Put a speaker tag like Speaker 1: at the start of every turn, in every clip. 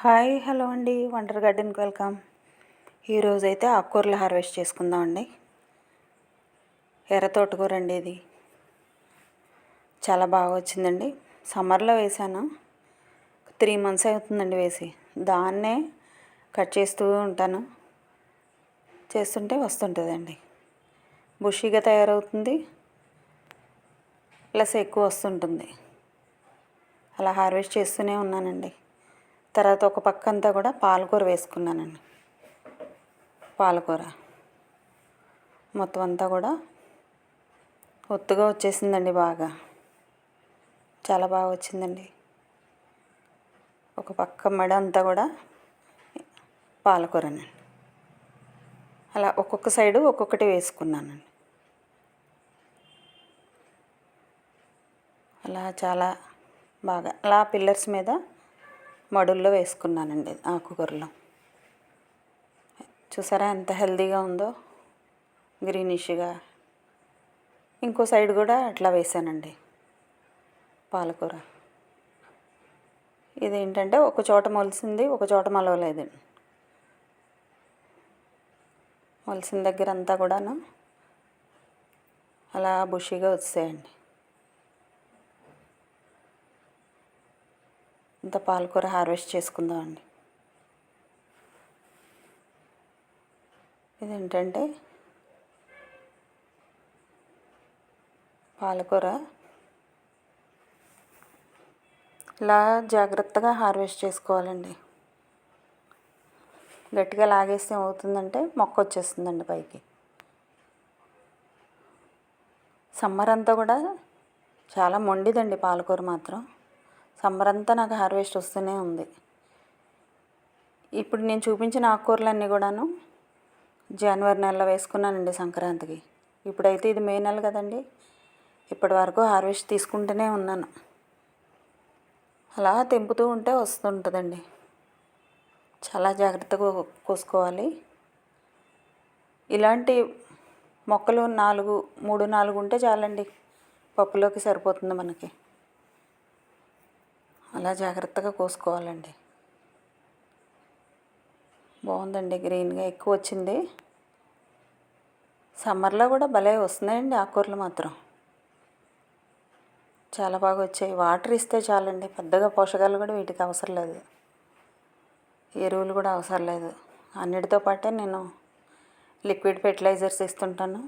Speaker 1: Hi hello అండి, wonder గార్డెన్కి welcome. ఈరోజైతే ఆకుకూరలు హార్వెస్ట్ చేసుకుందామండి. ఎర్ర తోటకూర అండి, ఇది చాలా బాగా వచ్చిందండి. సమ్మర్లో వేసాను, 3 months అవుతుందండి వేసి. దాన్నే కట్ చేస్తూ ఉంటాను, చేస్తుంటే వస్తుంటుందండి. బుషీగా తయారవుతుంది, ప్లస్ ఎక్కువ వస్తుంటుంది. అలా హార్వెస్ట్ చేస్తూనే ఉన్నానండి. తర్వాత ఒక పక్క అంతా కూడా పాలకూర వేసుకున్నానండి. పాలకూర మొత్తం అంతా కూడా ఒత్తుగా వచ్చేసిందండి, బాగా చాలా బాగా వచ్చిందండి. ఒక పక్క మెడ అంతా కూడా పాలకూరనండి. అలా ఒక్కొక్క సైడు ఒక్కొక్కటి వేసుకున్నానండి. అలా చాలా బాగా అలా పిల్లర్స్ మీద మడుల్లో వేసుకున్నానండి. ఆకుకూరలో చూసారా ఎంత హెల్తీగా ఉందో, గ్రీనిష్గా. ఇంకో సైడ్ కూడా అట్లా వేసానండి పాలకూర. ఇదేంటంటే ఒక చోట మొలిసింది, ఒక చోట మొలవలేదండి. మొలిసిన దగ్గర అంతా కూడాను అలా బుషీగా వచ్చాయండి. ఇంత పాలకూర హార్వెస్ట్ చేసుకుందామండి. ఇదేంటంటే పాలకూర ఇలా జాగ్రత్తగా హార్వెస్ట్ చేసుకోవాలండి. గట్టిగా లాగేస్తే ఏమవుతుందంటే మొక్క వచ్చేస్తుందండి పైకి. సమ్మర్ అంతా కూడా చాలా మొండిదండి పాలకూర మాత్రం. సమ్మర్ అంతా నాకు హార్వెస్ట్ వస్తూనే ఉంది. ఇప్పుడు నేను చూపించిన ఆకుకూరలన్నీ కూడాను జనవరి నెలలో వేసుకున్నానండి సంక్రాంతికి. ఇప్పుడైతే ఇది మే నెల కదండి, ఇప్పటి వరకు హార్వెస్ట్ తీసుకుంటూనే ఉన్నాను. అలా తెంపుతూ ఉంటే వస్తుంటుందండి. చాలా జాగ్రత్తగా కోసుకోవాలి. ఇలాంటి మొక్కలు 3-4 ఉంటే చాలండి, పప్పులోకి సరిపోతుంది మనకి. అలా జాగ్రత్తగా కోసుకోవాలండి. బాగుందండి, గ్రీన్గా ఎక్కువ వచ్చింది. సమ్మర్లో కూడా భలే వస్తున్నాయండి ఆకుకూరలు మాత్రం, చాలా బాగా వచ్చాయి. వాటర్ ఇస్తే చాలండి, పెద్దగా పోషకాలు కూడా వీటికి అవసరం లేదు, ఎరువులు కూడా అవసరం లేదు. అన్నిటితో పాటే నేను లిక్విడ్ ఫెర్టిలైజర్స్ ఇస్తుంటాను.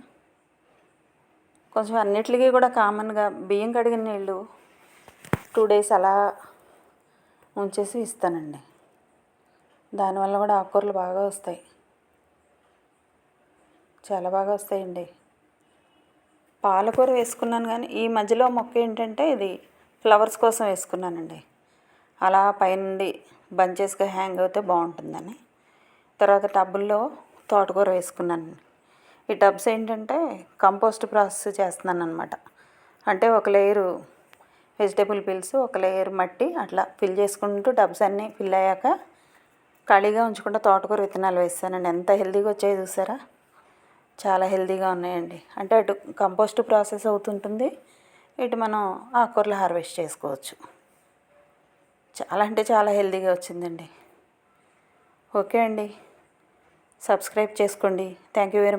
Speaker 1: కొంచెం అన్నిటికీ కూడా కామన్గా బియ్యం కడిగిన నీళ్ళు 2 days అలా ఉంచేసి ఇస్తానండి. దానివల్ల కూడా ఆకుకూరలు బాగా వస్తాయి, చాలా బాగా వస్తాయండి. పాలకూర వేసుకున్నాను, కానీ ఈ మధ్యలో మొక్క ఏంటంటే ఇది ఫ్లవర్స్ కోసం వేసుకున్నానండి. అలా పైనుండి బంచెస్గా హ్యాంగ్ అవుతే బాగుంటుందని. తర్వాత టబ్బుల్లో తోటకూర వేసుకున్నాను. ఈ టబ్స్ ఏంటంటే కంపోస్ట్ ప్రాసెస్ చేస్తున్నాను అనమాట. అంటే ఒక లేయరు వెజిటేబుల్ పిల్స్, ఒక లేయర్ మట్టి, అట్లా ఫిల్ చేసుకుంటూ టబ్స్ అన్నీ ఫిల్ అయ్యాక ఖాళీగా ఉంచకుండా తోటకూర విత్తనాలు వేస్తానండి. ఎంత హెల్తీగా వచ్చాయో చూసారా, చాలా హెల్తీగా ఉన్నాయండి. అంటే అటు కంపోస్ట్ ప్రాసెస్ అవుతుంటుంది, ఇటు మనం ఆకుకూరలు హార్వెస్ట్ చేసుకోవచ్చు. చాలా అంటే చాలా హెల్తీగా వచ్చిందండి. ఓకే అండి, సబ్స్క్రైబ్ చేసుకోండి. Thank you very much.